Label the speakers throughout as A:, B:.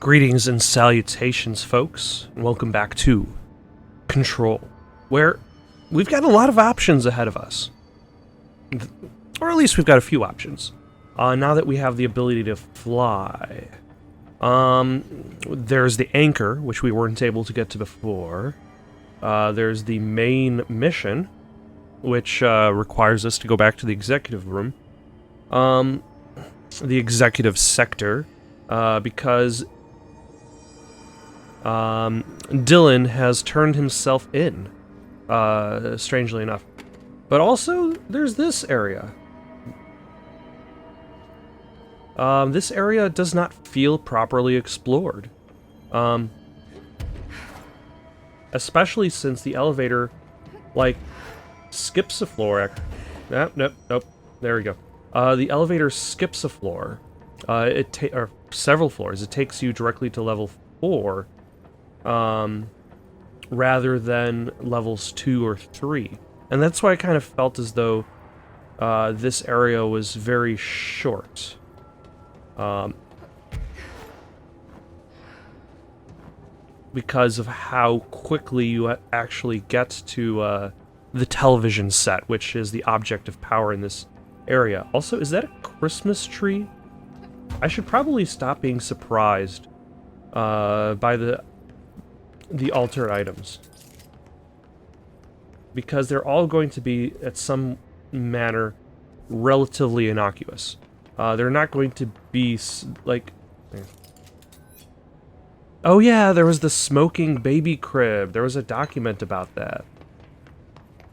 A: Greetings and salutations, folks, and welcome back to Control, where we've got a lot of options ahead of us. Or at least we've got a few options. Now that we have the ability to fly. There's the anchor, which we weren't able to get to before. There's the main mission, which requires us to go back to the executive room. The executive sector, because Dylan has turned himself in, strangely enough. But also, there's this area. This area does not feel properly explored. Especially since the elevator, like, skips a floor. Nope. There we go. The elevator skips a floor. Or several floors. It takes you directly to level 4, rather than levels 2 or 3. And that's why I kind of felt as though this area was very short. Because of how quickly you actually get to the television set, which is the object of power in this area. Also, is that a Christmas tree? I should probably stop being surprised by the altered items, because they're all going to be, at some manner, relatively innocuous. They're not going to be, like... Oh yeah, there was the smoking baby crib. There was a document about that.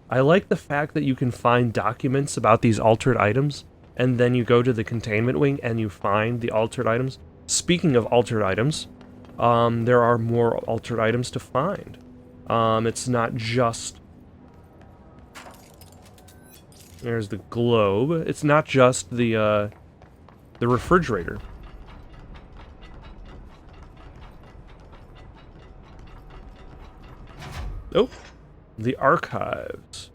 A: I like the fact that you can find documents about these altered items, and then you go to the containment wing and you find the altered items. Speaking of altered items, there are more altered items to find. It's not just... There's the globe. It's not just the refrigerator. Oh, the archives.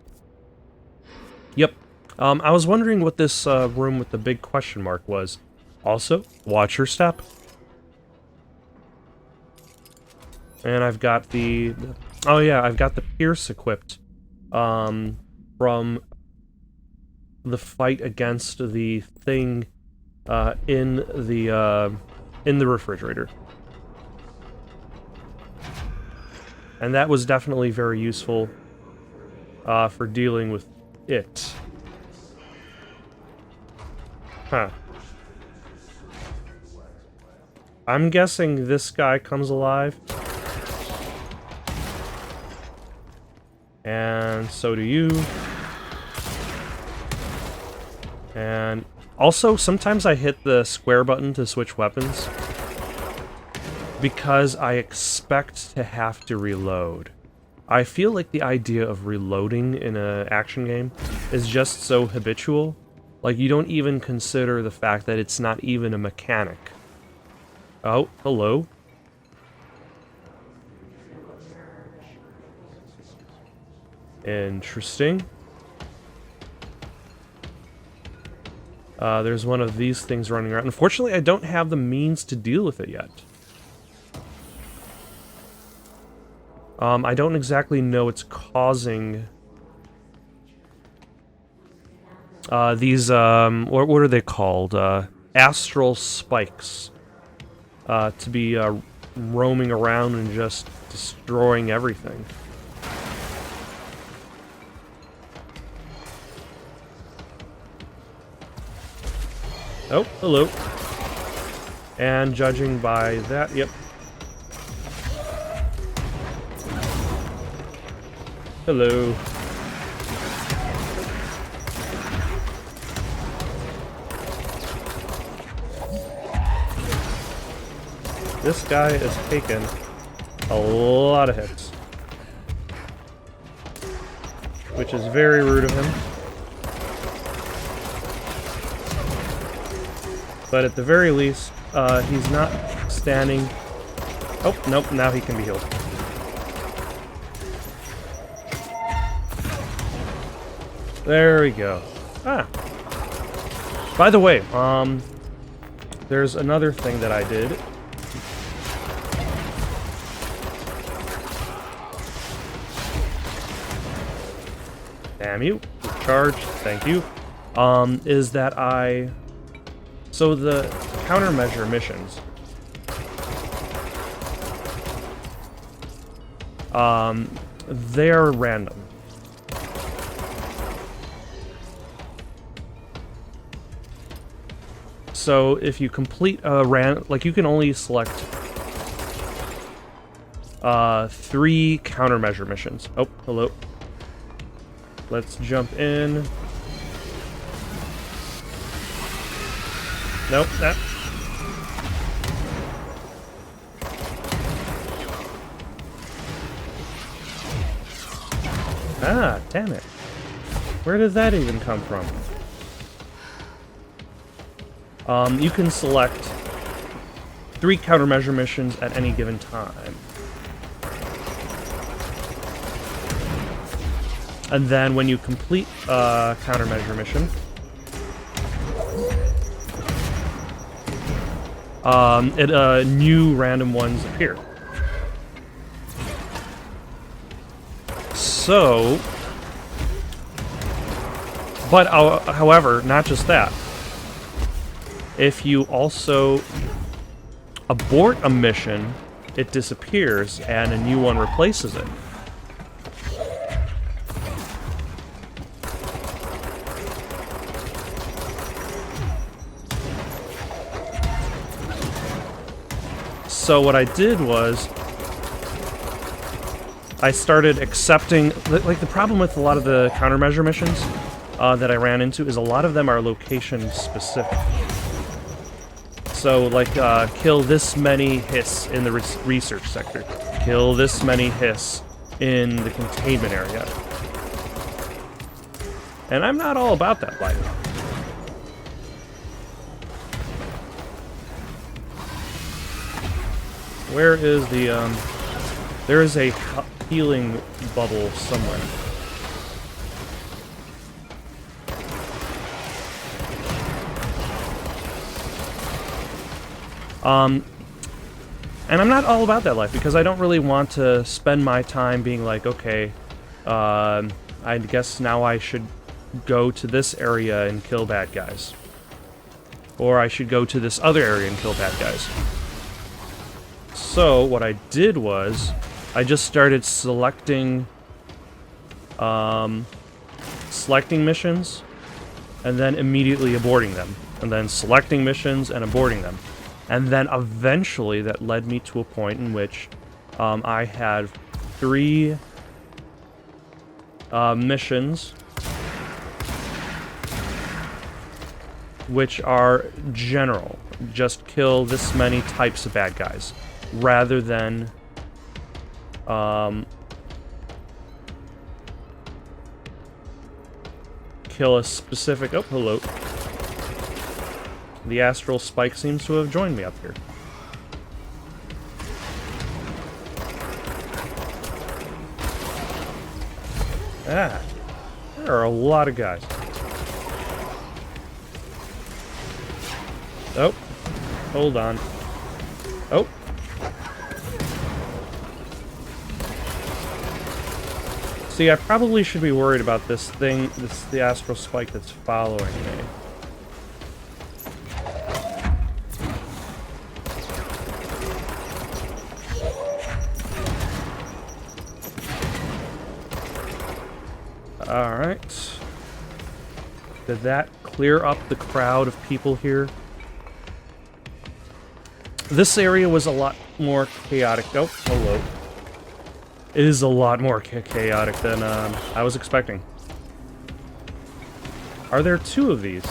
A: Yep. I was wondering what this room with the big question mark was. Also, watch your step. And I've got the... Oh yeah, I've got the Pierce equipped. From the fight against the thing in the refrigerator. And that was definitely very useful for dealing with it. Huh. I'm guessing this guy comes alive. And so do you. And also, sometimes I hit the square button to switch weapons, because I expect to have to reload. I feel like the idea of reloading in an action game is just so habitual. Like, you don't even consider the fact that it's not even a mechanic. Oh, hello. Interesting. There's one of these things running around. Unfortunately, I don't have the means to deal with it yet. I don't exactly know what's causing these, what are they called? Astral spikes. To be roaming around and just destroying everything. Oh, hello. And judging by that, yep. Hello. This guy is taking a lot of hits, which is very rude of him. But at the very least, he's not standing... Oh, nope, now he can be healed. There we go. Ah. By the way, there's another thing that I did Damn you. Charge. Thank you. Is that so the countermeasure missions, they're random. So if you complete a like you can only select 3 countermeasure missions. Oh, hello. Let's jump in. Nope, that. Ah, damn it. Where did that even come from? You can select 3 countermeasure missions at any given time. And then when you complete a countermeasure mission, new random ones appear. So, but however, not just that. If you also abort a mission, it disappears and a new one replaces it. So what I did was I started accepting, like the problem with a lot of the countermeasure missions that I ran into is a lot of them are location specific. So like kill this many hiss in the research sector, kill this many hiss in the containment area. And I'm not all about that life. Where is the, there is a healing bubble somewhere. And I'm not all about that life, because I don't really want to spend my time being like, okay, I guess now I should go to this area and kill bad guys. Or I should go to this other area and kill bad guys. So, what I did was, I just started selecting missions, and then immediately aborting them. And then selecting missions and aborting them. And then eventually that led me to a point in which I had 3 missions which are general. Just kill this many types of bad guys. Rather than kill a specific... Oh, hello. The astral spike seems to have joined me up here. Ah, there are a lot of guys. Oh, hold on. Oh. See, I probably should be worried about this thing, the astral spike that's following me. Alright. Did that clear up the crowd of people here? This area was a lot more chaotic. Oh, hello. It is a lot more chaotic than I was expecting. Are there 2 of these?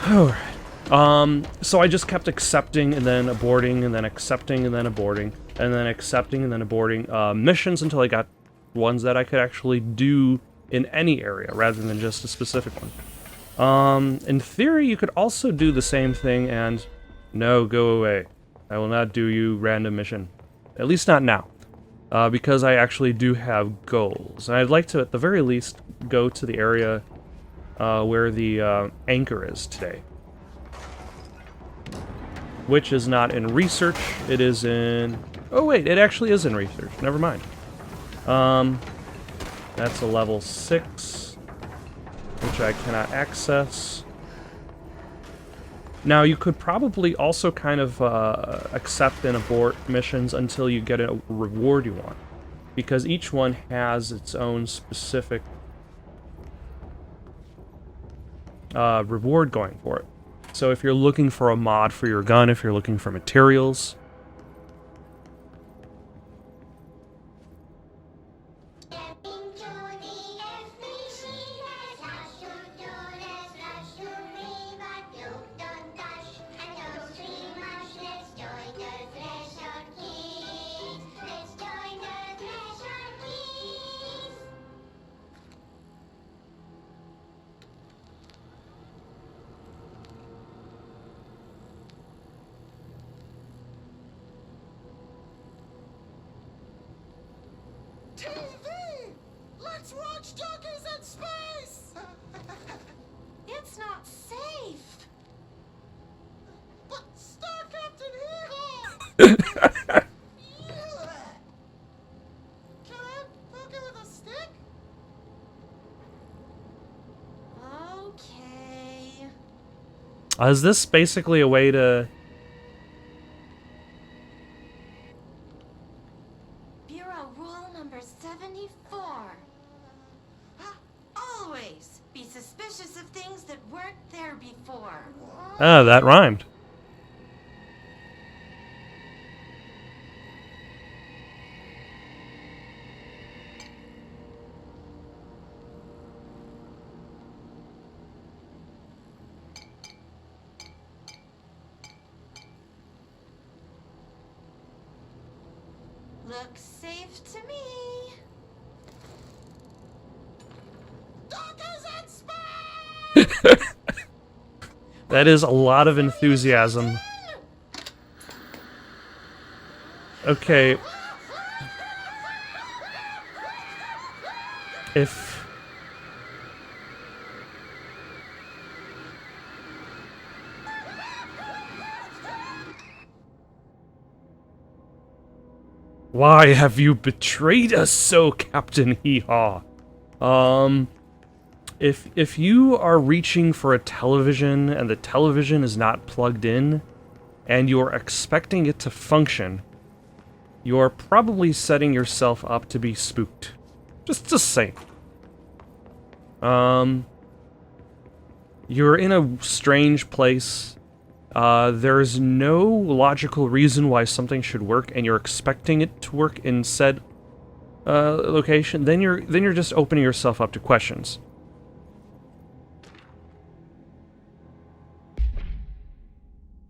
A: Alright. So I just kept accepting and then aborting and then accepting and then aborting and then accepting and then aborting missions until I got ones that I could actually do in any area rather than just a specific one. In theory, you could also do the same thing and... No, go away. I will not do you random mission. At least not now. Because I actually do have goals. And I'd like to, at the very least, go to the area where the anchor is today. Which is not in research, it is in Oh wait, it actually is in research. Never mind. That's a level 6, which I cannot access. Now, you could probably also kind of accept and abort missions until you get a reward you want, because each one has its own specific reward going for it. So if you're looking for a mod for your gun, if you're looking for materials...
B: TV! Let's watch Donkeys in Space! It's not safe! But Star Captain Hee-Haw! Can I poke it with a stick? Okay.
A: Is this basically a way to...
B: Bureau rule number 74. Always be suspicious of things that weren't there before.
A: Ah, that rhymed.
B: Looks safe to me. Donkeys in space!
A: That is a lot of enthusiasm. Okay. If... Why have you betrayed us so, Captain Hee-Haw? If you are reaching for a television and the television is not plugged in, and you're expecting it to function, you're probably setting yourself up to be spooked. Just saying. You're in a strange place. There's no logical reason why something should work, and you're expecting it to work in said location. Then you're just opening yourself up to questions.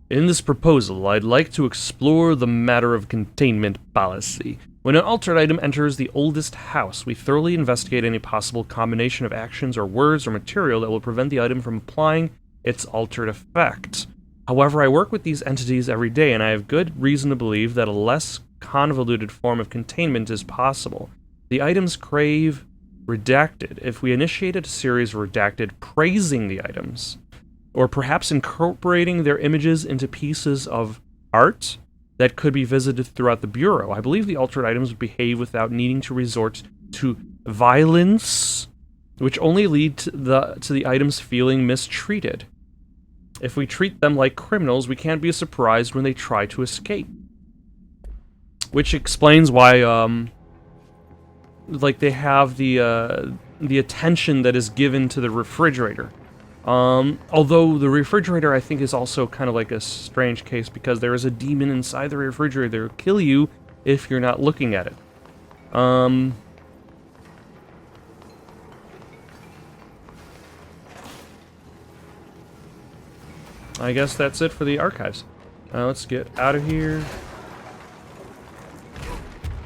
A: In this proposal, I'd like to explore the matter of containment policy. When an altered item enters the oldest house, we thoroughly investigate any possible combination of actions or words or material that will prevent the item from applying its altered effect. However, I work with these entities every day, and I have good reason to believe that a less convoluted form of containment is possible. The items crave redacted. If we initiated a series of redacted praising the items, or perhaps incorporating their images into pieces of art that could be visited throughout the Bureau, I believe the altered items would behave without needing to resort to violence, which only lead to the items feeling mistreated. If we treat them like criminals, we can't be surprised when they try to escape. Which explains why, like, they have the attention that is given to the refrigerator. Although the refrigerator, I think, is also kind of like a strange case, because there is a demon inside the refrigerator that will kill you if you're not looking at it. I guess that's it for the archives. Let's get out of here.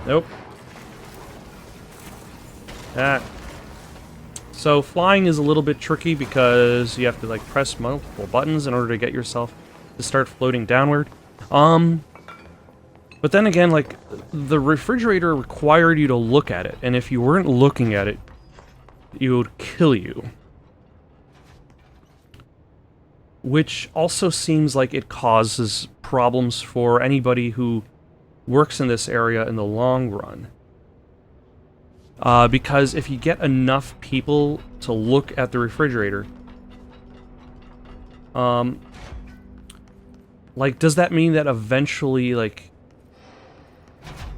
A: Nope. Ah. So flying is a little bit tricky because you have to, like, press multiple buttons in order to get yourself to start floating downward. But then again, like, the refrigerator required you to look at it, and if you weren't looking at it, it would kill you. Which also seems like it causes problems for anybody who works in this area in the long run. Because if you get enough people to look at the refrigerator, like, does that mean that eventually, like,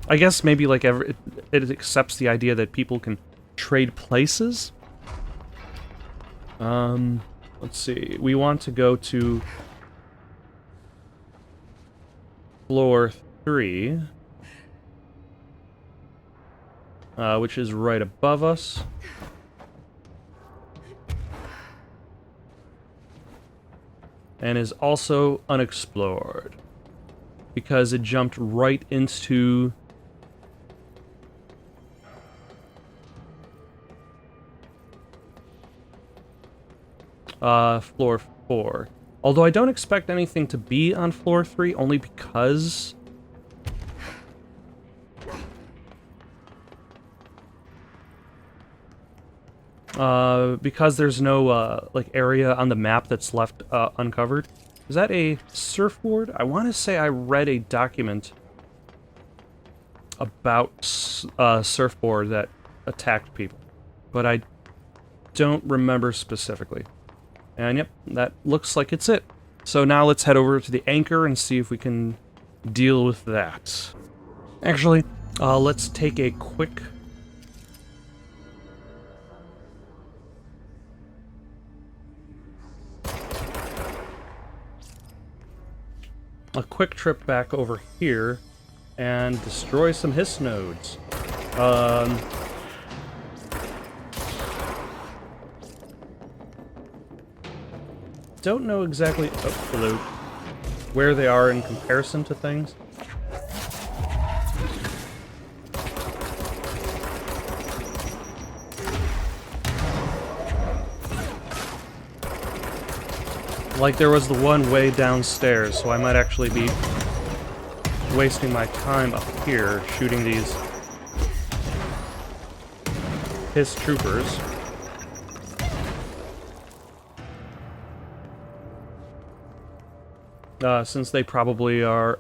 A: I guess maybe, like, it accepts the idea that people can trade places? Let's see. We want to go to floor 3, which is right above us. And is also unexplored, because it jumped right into floor 4. Although I don't expect anything to be on floor 3, only because there's no, like, area on the map that's left, uncovered. Is that a surfboard? I want to say I read a document about a surfboard that attacked people, but I don't remember specifically. And yep, that looks like it's it. So now let's head over to the anchor and see if we can deal with that. Actually, let's take a quick... trip back over here and destroy some hiss nodes. Don't know exactly where they are in comparison to things. Like, there was the one way downstairs, so I might actually be wasting my time up here shooting these hiss troopers. Since they probably are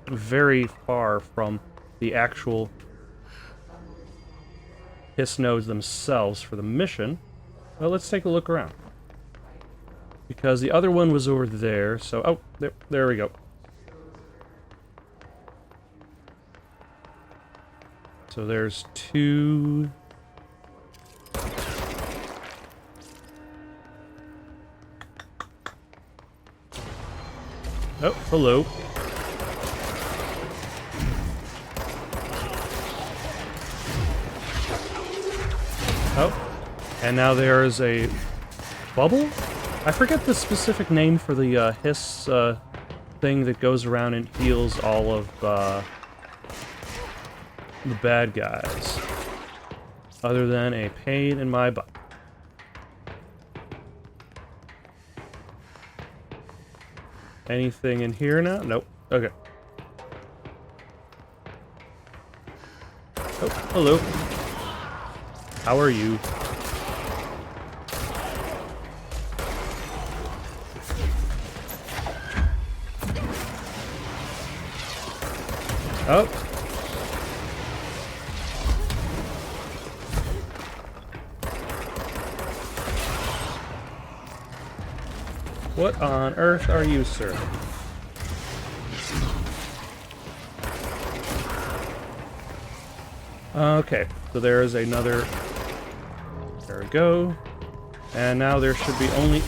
A: very far from the actual hiss nodes themselves for the mission. Well, let's take a look around. Because the other one was over there, so... Oh, there we go. So there's 2... Oh, hello. Oh, and now there is a bubble? I forget the specific name for the hiss thing that goes around and heals all of the bad guys. Other than a pain in my butt. Anything in here now? Nope. Okay. Oh, hello. How are you? Oh. What on earth are you, sir? Okay, so there is another... There we go. And now there should be only...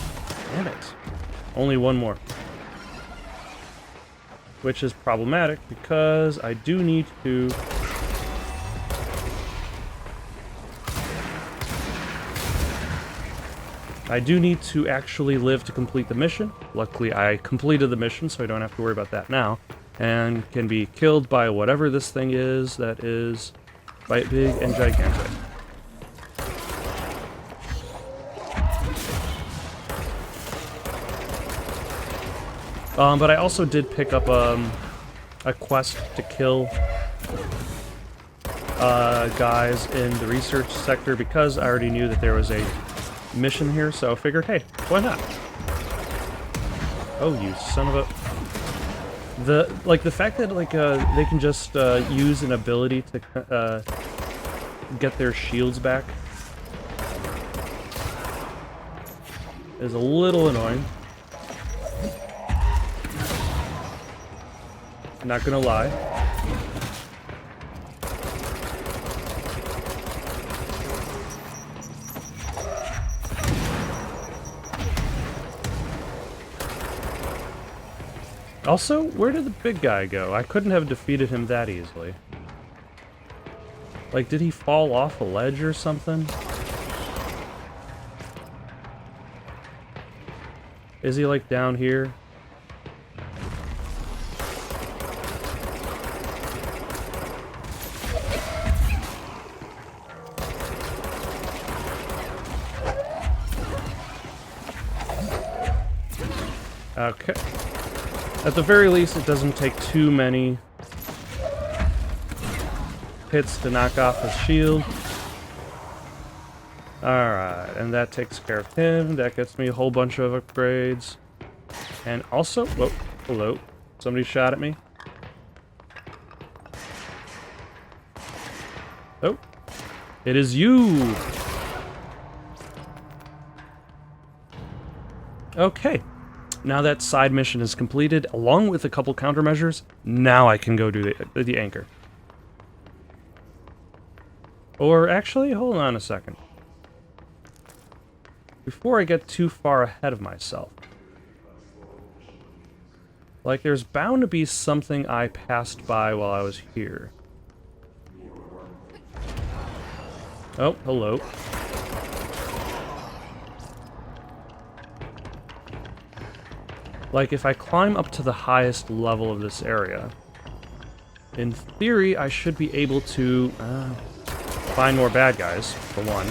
A: Damn it. Only one more. Which is problematic, because I do need to... I do need to actually live to complete the mission. Luckily, I completed the mission, so I don't have to worry about that now. And can be killed by whatever this thing is that is big and gigantic. But I also did pick up a quest to kill guys in the research sector because I already knew that there was a mission here, so I figured, hey, why not? Oh, you son of a... The fact that like they can just use an ability to get their shields back is a little annoying. Not gonna lie. Also, where did the big guy go? I couldn't have defeated him that easily. Like, did he fall off a ledge or something? Is he, like, down here? Okay. At the very least, it doesn't take too many hits to knock off his shield. Alright, and that takes care of him. That gets me a whole bunch of upgrades. And also... Whoa, hello. Somebody shot at me. Oh. It is you! Okay. Now that side mission is completed, along with a couple countermeasures, now I can go do the anchor. Or actually, hold on a second. Before I get too far ahead of myself. Like, there's bound to be something I passed by while I was here. Oh, hello. Like, if I climb up to the highest level of this area, in theory, I should be able to find more bad guys, for one.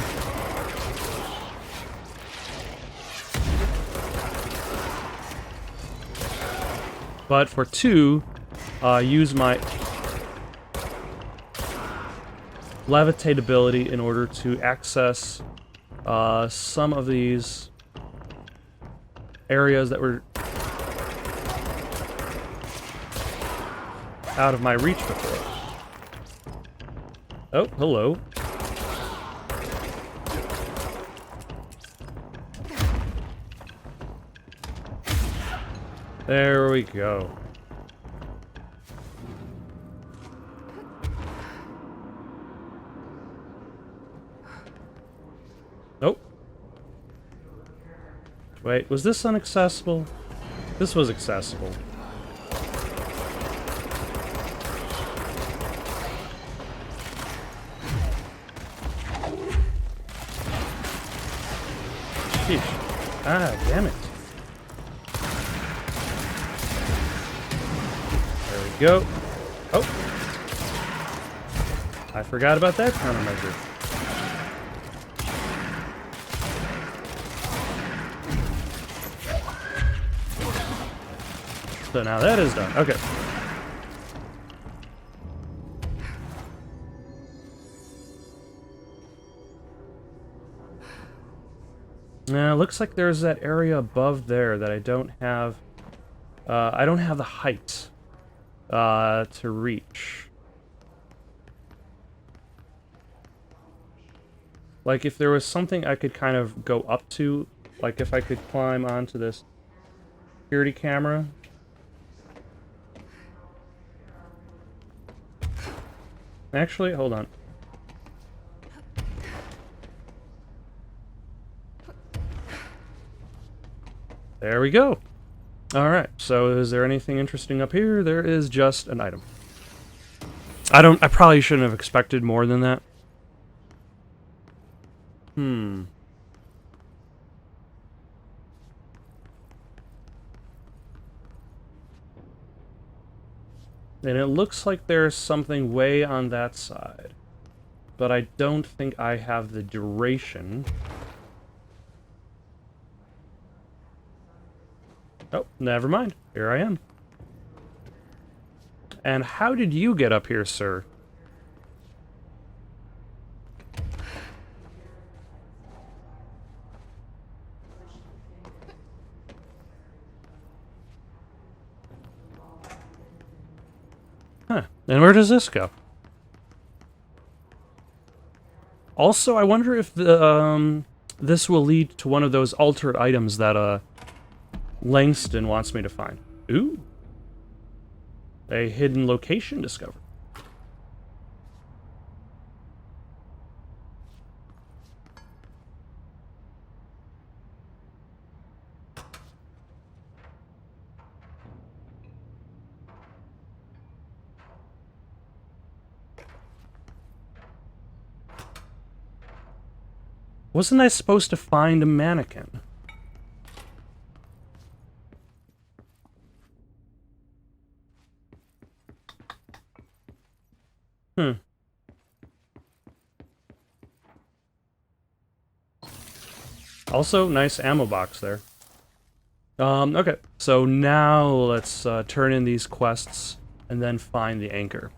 A: But for two, use my levitate ability in order to access some of these areas that were out of my reach before. Oh, hello. There we go. Oh. Wait, was this inaccessible? This was accessible. Sheesh. Ah, damn it. There we go. Oh. I forgot about that countermeasure. So now that is done. Okay. Now, looks like there's that area above there that I don't have... I don't have the height to reach. Like, if there was something I could kind of go up to, like if I could climb onto this security camera. Actually, hold on. There we go. Alright, so is there anything interesting up here? There is just an item. I probably shouldn't have expected more than that. And it looks like there's something way on that side. But I don't think I have the duration. Oh, never mind. Here I am. And how did you get up here, sir? And where does this go? Also, I wonder if the, this will lead to one of those altered items that, Langston wants me to find. Ooh. A hidden location discovered. Wasn't I supposed to find a mannequin? Hmm. Also, nice ammo box there. Okay. So now let's turn in these quests and then find the anchor.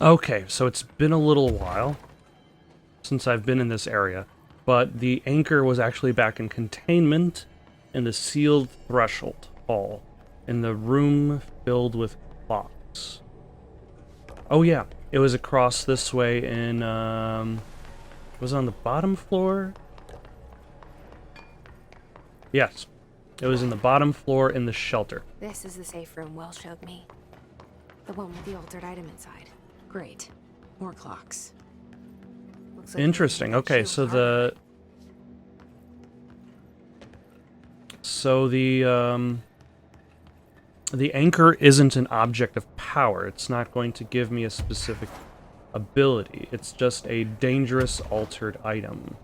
A: Okay, so it's been a little while since I've been in this area, but the anchor was actually back in containment in the sealed threshold hall, in the room filled with clocks. Oh yeah, it was across this way in, it was on the bottom floor? Yes, it was in the bottom floor in the shelter.
C: This is the safe room Will showed me. The one with the altered item inside. Great. More clocks. Looks like
A: Interesting. Okay, so the anchor isn't an object of power. It's not going to give me a specific ability. It's just a dangerous altered item.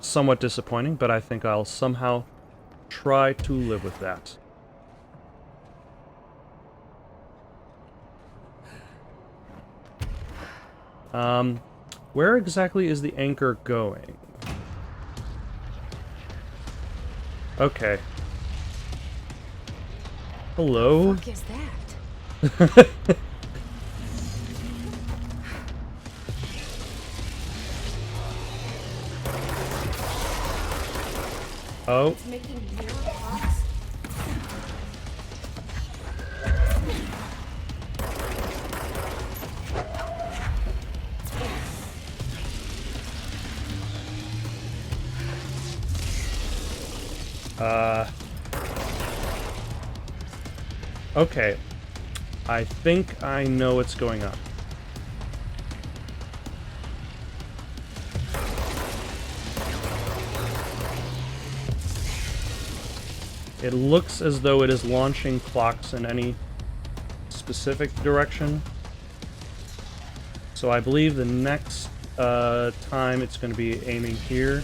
A: Somewhat disappointing, but I think I'll somehow try to live with that. Where exactly is the anchor going? Okay. Hello?
C: What the fuck is that?
A: Oh.
C: It's making mirror clocks?
A: Okay. I think I know what's going on. It looks as though it is launching clocks in any specific direction. So I believe the next time it's going to be aiming here.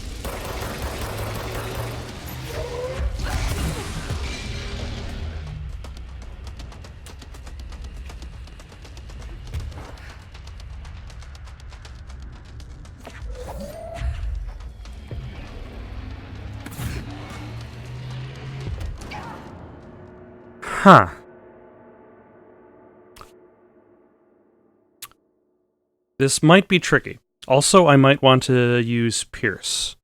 A: Huh. This might be tricky. Also, I might want to use Pierce.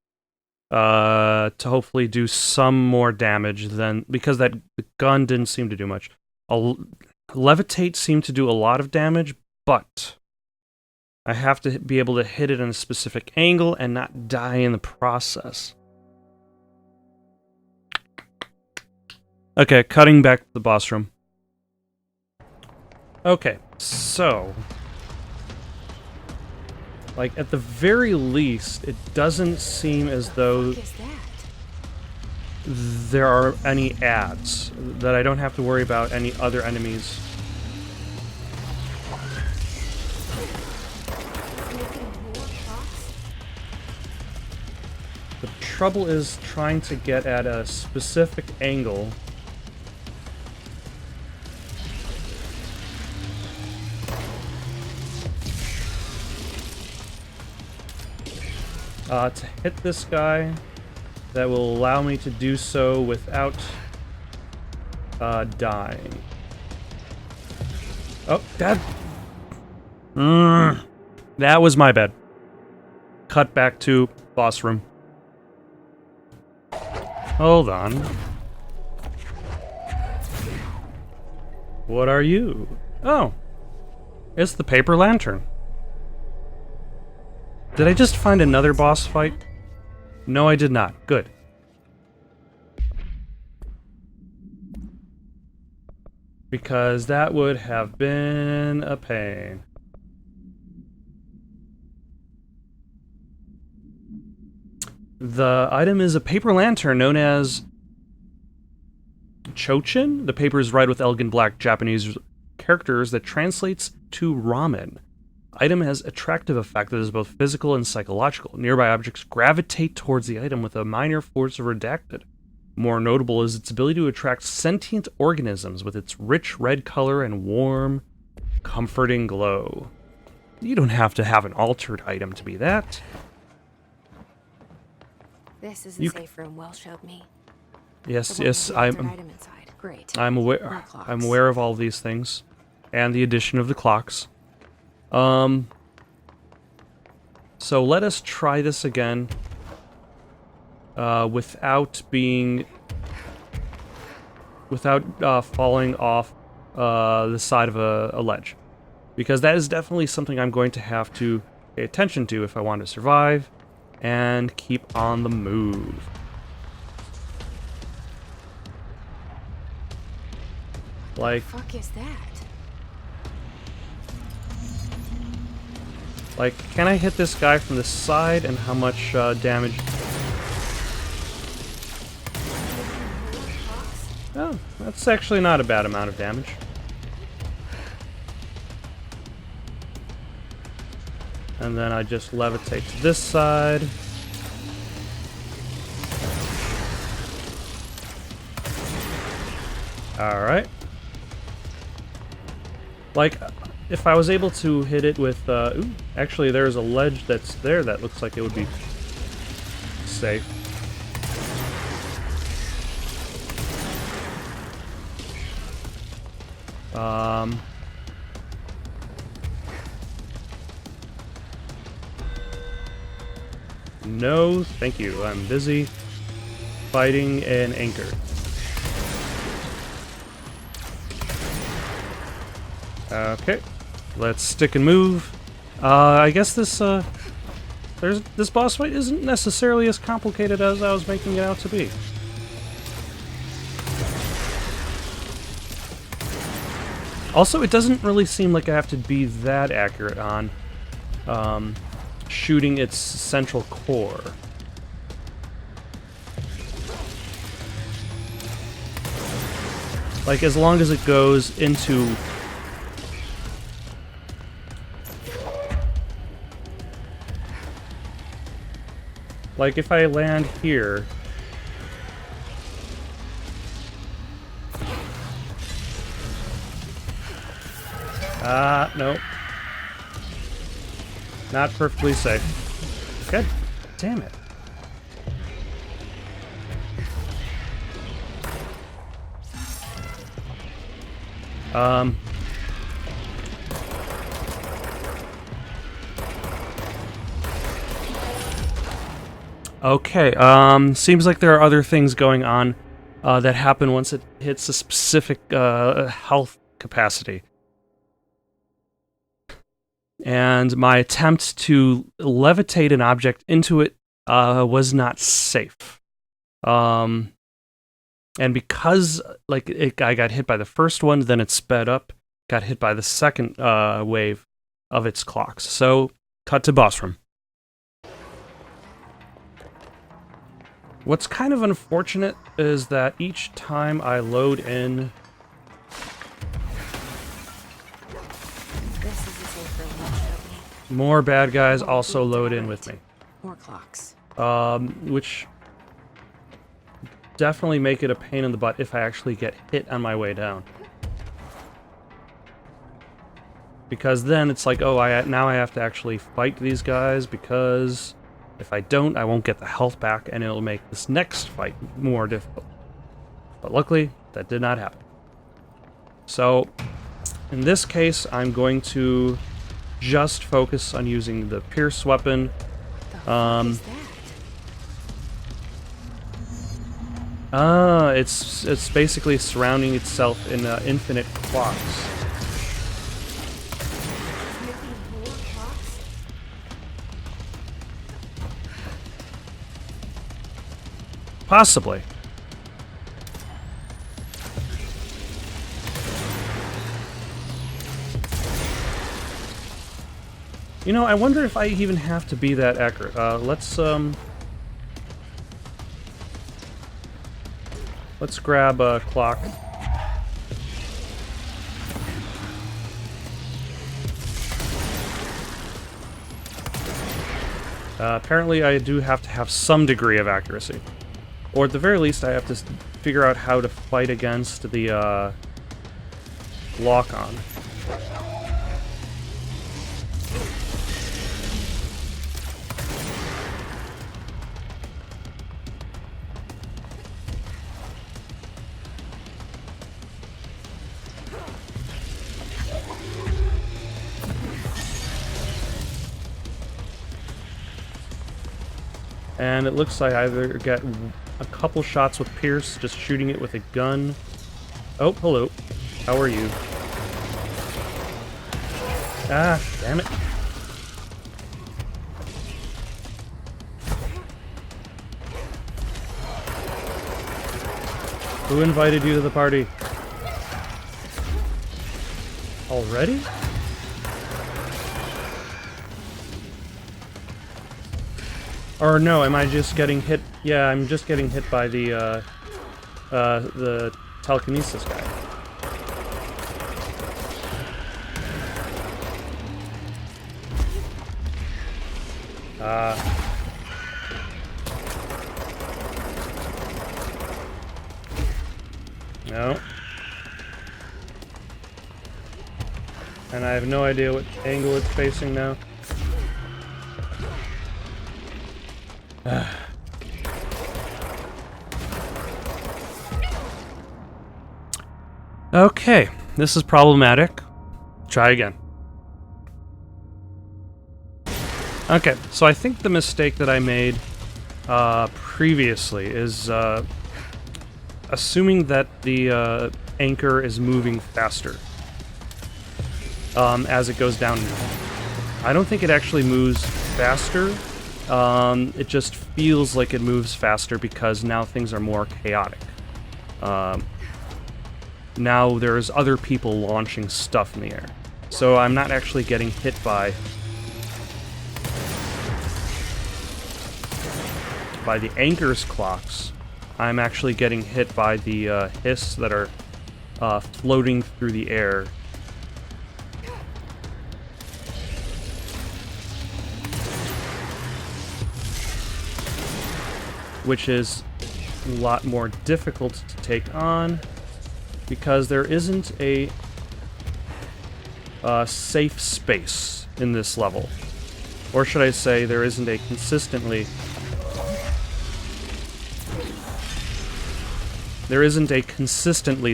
A: To hopefully do some more damage than... because that gun didn't seem to do much. Levitate seemed to do a lot of damage, but... I have to be able to hit it in a specific angle and not die in the process. Okay, cutting back to the boss room. Okay, so... like, at the very least, it doesn't seem as though
C: What is that?
A: there are any ads, that I don't have to worry about any other enemies.
C: It's making more clocks?
A: The trouble is trying to get at a specific angle. To hit this guy that will allow me to do so without dying. Oh, that... that was my bad. Cut back to boss room. Hold on. What are you? Oh. It's the paper lantern. Did I just find another boss fight? No, I did not. Good. Because that would have been a pain. The item is a paper lantern known as Chochin. The paper is red with elegant black Japanese characters that translates to ramen. Item has attractive effect that is both physical and psychological. Nearby objects gravitate towards the item with a minor force of redacted. More notable is its ability to attract sentient organisms with its rich red color and warm, comforting glow. You don't have to have an altered item to be that.
C: This is the safe room Well showed me.
A: Yes,
C: item inside. Great.
A: I'm aware of all these things, and the addition of the clocks. So let us try this again, without falling off the side of a ledge, because that is definitely something I'm going to have to pay attention to if I want to survive and keep on the move. Like,
C: what the fuck is that?
A: Like, can I hit this guy from the side, and how much damage? Oh, that's actually not a bad amount of damage. And then I just levitate to this side. Alright. Like, if I was able to hit it with, ooh, actually there's a ledge that's there that looks like it would be safe. No, thank you. I'm busy fighting an anchor. Okay, let's stick and move. I guess this boss fight isn't necessarily as complicated as I was making it out to be. Also, it doesn't really seem like I have to be that accurate on shooting its central core. Like, as long as it goes into... Like, if I land here... no. Not perfectly safe. God damn it. Okay, seems like there are other things going on that happen once it hits a specific health capacity. And my attempt to levitate an object into it was not safe. And because like I got hit by the first one, then it sped up, got hit by the second wave of its clocks. So, cut to boss room. What's kind of unfortunate is that each time I load in... more bad guys also load in with me.
C: More clocks.
A: Which definitely make it a pain in the butt if I actually get hit on my way down. Because then it's like, oh, now I have to actually fight these guys, because if I don't, I won't get the health back, and it'll make this next fight more difficult. But luckily, that did not happen. So, in this case, I'm going to just focus on using the pierce weapon. It's basically surrounding itself in infinite clocks. Possibly. You know, I wonder if I even have to be that accurate. Let's grab a clock. Apparently I do have to have some degree of accuracy. Or at the very least, I have to figure out how to fight against the lock-on. And it looks like I either get a couple shots with Pierce, just shooting it with a gun. Oh, hello. How are you? Ah, damn it. Who invited you to the party? Already? Or no, am I just getting hit? Yeah, I'm just getting hit by the telekinesis guy. No. And I have no idea what angle it's facing now. Okay, this is problematic. Try again. Okay, so I think the mistake that I made previously is assuming that the anchor is moving faster as it goes down. I don't think it actually moves faster. It just feels like it moves faster because now things are more chaotic. Now there's other people launching stuff in the air. So I'm not actually getting hit by the anchor's clocks. I'm actually getting hit by the hiss that are floating through the air. Which is a lot more difficult to take on because there isn't a safe space in this level. Or should I say, there isn't a consistently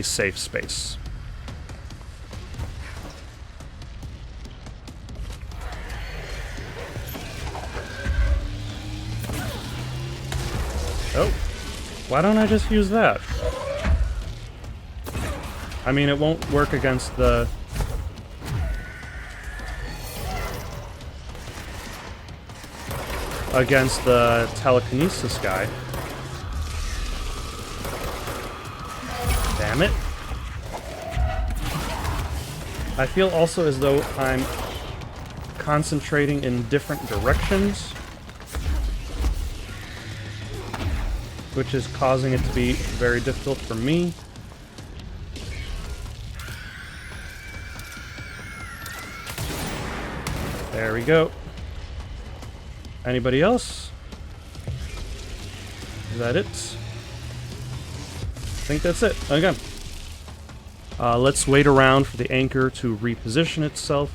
A: safe space. Oh, why don't I just use that? I mean, it won't work against the... telekinesis guy. Damn it. I feel also as though I'm concentrating in different directions, which is causing it to be very difficult for me. There we go. Anybody else? Is that it? I think that's it. Okay. Let's wait around for the anchor to reposition itself.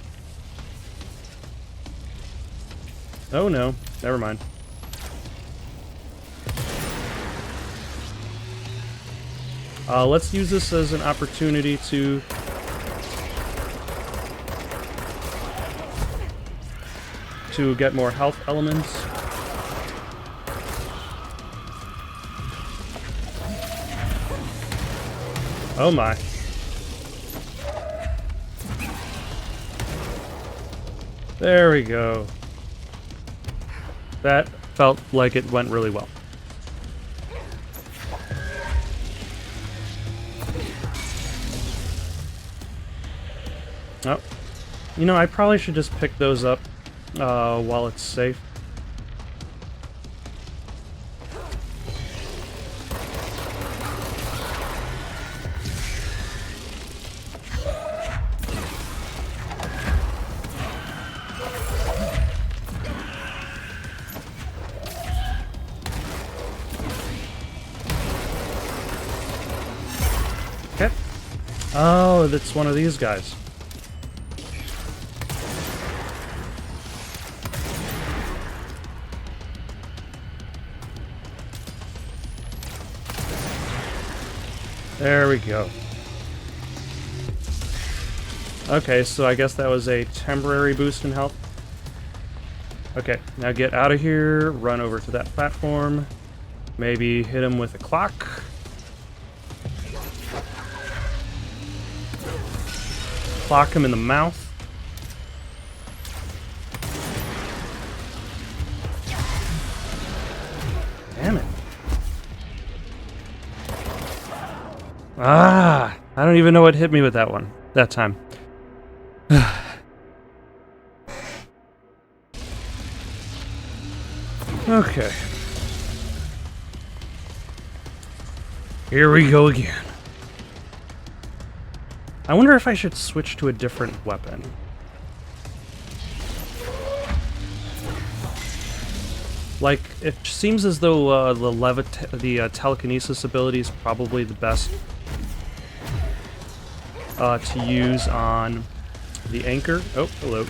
A: Oh no, never mind. Let's use this as an opportunity to get more health elements. Oh my. There we go. That felt like it went really well. Oh. You know, I probably should just pick those up while it's safe. Okay. Oh, that's one of these guys. There we go. Okay, so I guess that was a temporary boost in health. Okay, now get out of here, run over to that platform, maybe hit him with a clock. Clock him in the mouth. Damn it. Ah, I don't even know what hit me with that one, that time. Okay. Here we go again. I wonder if I should switch to a different weapon. Like, it seems as though the telekinesis ability is probably the best to use on the anchor. Oh, hello.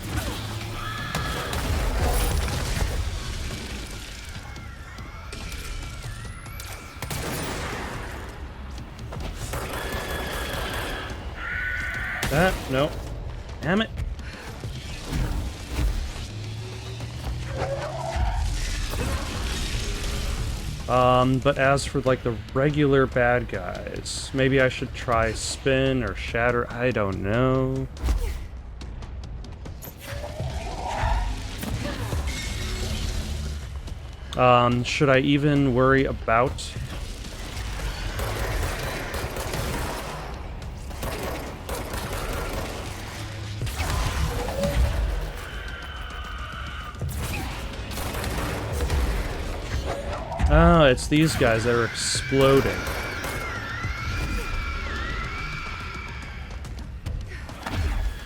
A: That, no. Damn it. But as for like the regular bad guys, maybe I should try spin or shatter, I don't know. Should I even worry about oh, it's these guys that are exploding.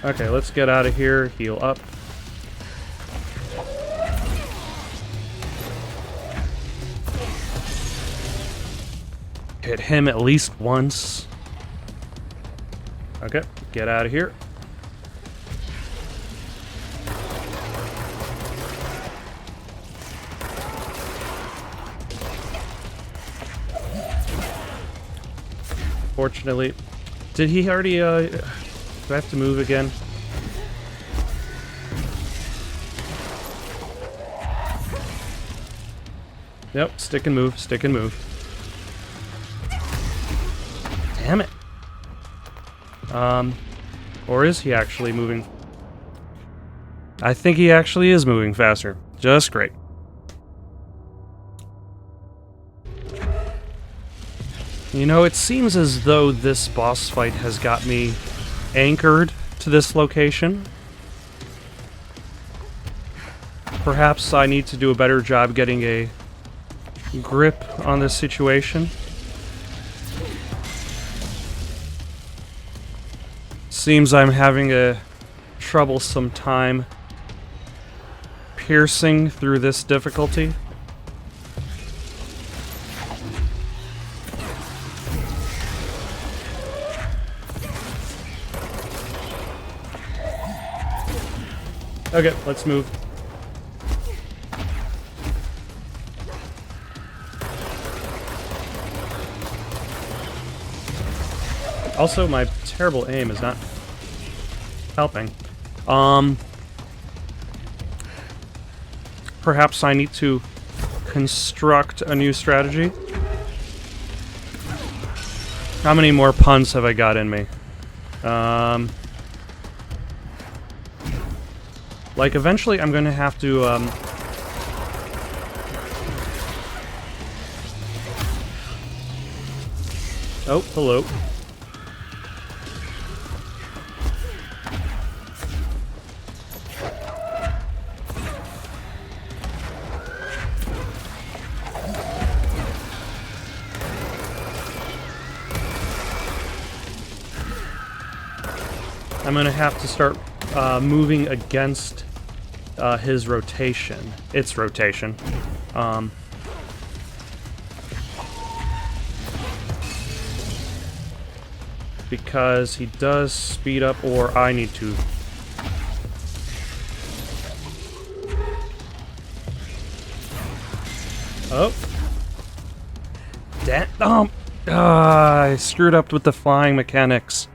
A: Okay, let's get out of here, heal up. Hit him at least once. Okay, get out of here. Fortunately, did he already, do I have to move again? Yep, stick and move, stick and move. Damn it. Or is he actually moving? I think he actually is moving faster. Just great. You know, it seems as though this boss fight has got me anchored to this location. Perhaps I need to do a better job getting a grip on this situation. Seems I'm having a troublesome time piercing through this difficulty. Okay, let's move. Also, my terrible aim is not helping. Perhaps I need to construct a new strategy. How many more puns have I got in me? Like, eventually I'm gonna have to, Oh, hello. I'm gonna have to start moving against his rotation. Its rotation. Because he does speed up, or I need to. Oh. Damn. I screwed up with the flying mechanics.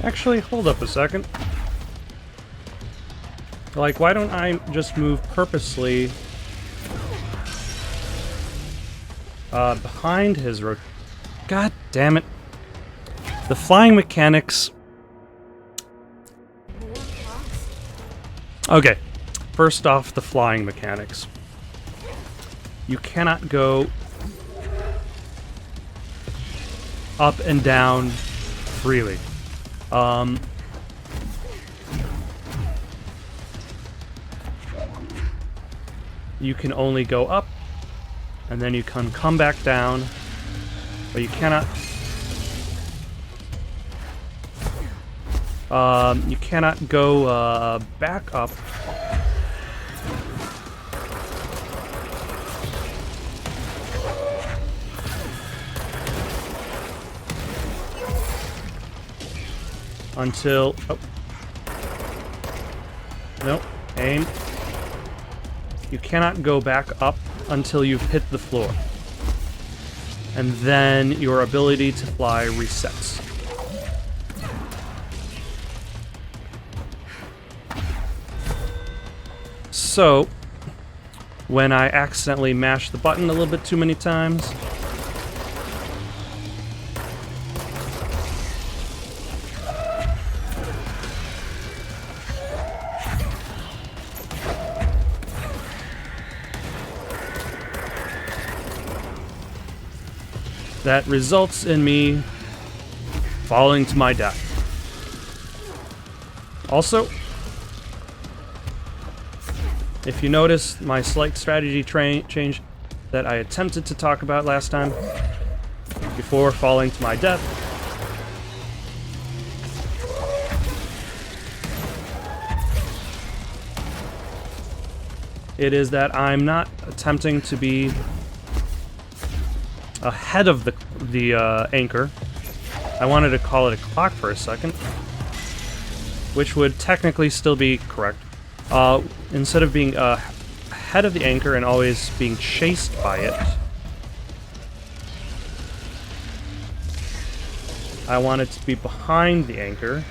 A: Actually, hold up a second. Like, why don't I just move purposely behind his road? God damn it. The flying mechanics. Okay, first off, the flying mechanics. You cannot go up and down freely. You can only go up, and then you can come back down, but you cannot... you cannot go back up. Until... Oh. Nope. Aim. You cannot go back up until you've hit the floor. And then your ability to fly resets. So, when I accidentally mash the button a little bit too many times, that results in me falling to my death. Also, if you notice my slight strategy change that I attempted to talk about last time, before falling to my death, it is that I'm not attempting to be ahead of the anchor. I wanted to call it a clock for a second, which would technically still be correct. Instead of being ahead of the anchor and always being chased by it, I want it to be behind the anchor.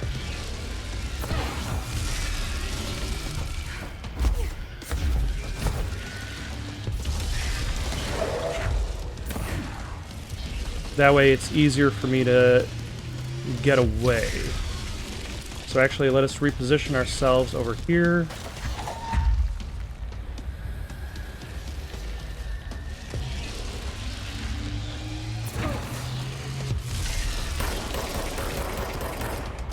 A: That way it's easier for me to get away. So actually, let us reposition ourselves over here.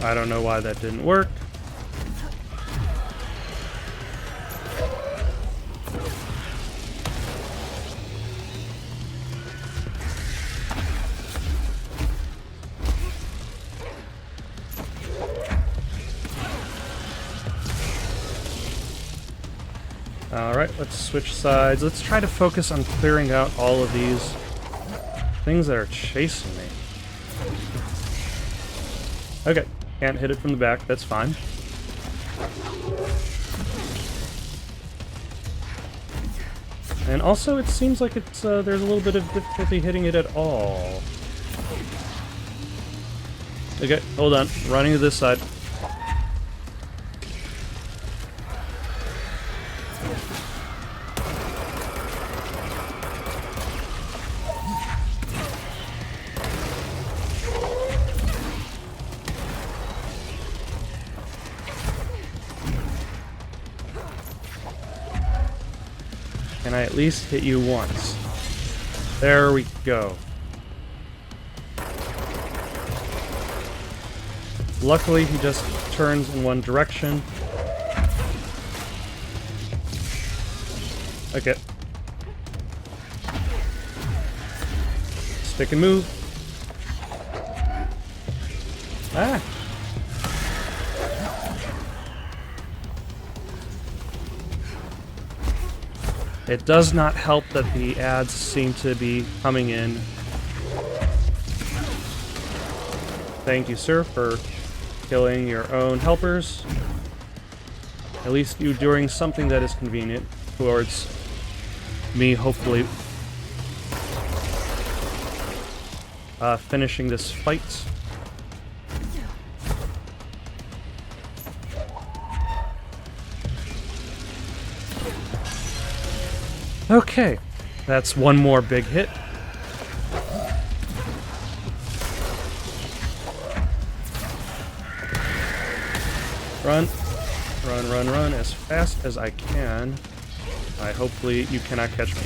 A: I don't know why that didn't work. Alright, let's switch sides. Let's try to focus on clearing out all of these things that are chasing me. Okay, can't hit it from the back, that's fine. And also, it seems like it's there's a little bit of difficulty hitting it at all. Okay, hold on. Running to this side. Can I at least hit you once? There we go. Luckily, he just turns in one direction. Okay. Stick and move. Ah! It does not help that the ads seem to be coming in. Thank you, sir, for killing your own helpers. At least you doing something that is convenient towards me, hopefully, finishing this fight. Okay, that's one more big hit. Run, run, run, run as fast as I can. Hopefully you cannot catch me.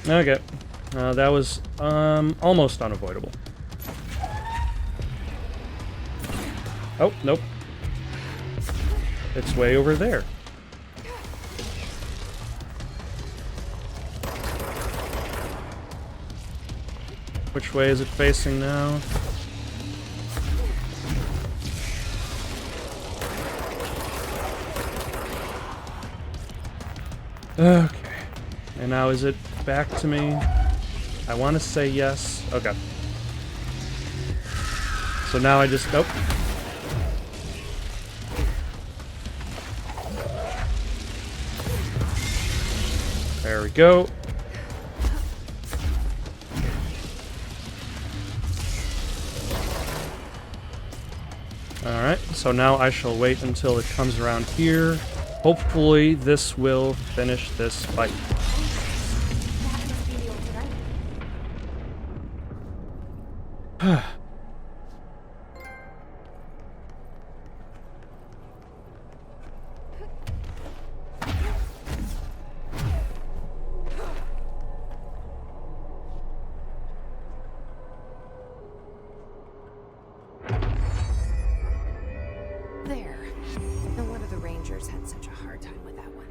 A: Okay, that was almost unavoidable. Oh, nope. It's way over there. Which way is it facing now? Okay. And now is it back to me? I want to say yes. Okay. So now I just... Nope. There we go. Alright, so now I shall wait until it comes around here. Hopefully this will finish this fight.
C: There. No wonder the Rangers had such a hard time with that one.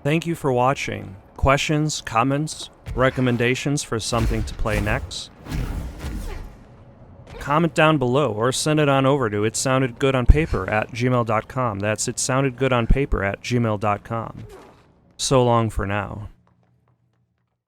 A: Thank you for watching. Questions, comments, recommendations for something to play next? Comment down below or send it on over to itsoundedgoodonpaper@gmail.com. That's itsoundedgoodonpaper@gmail.com. So long for now.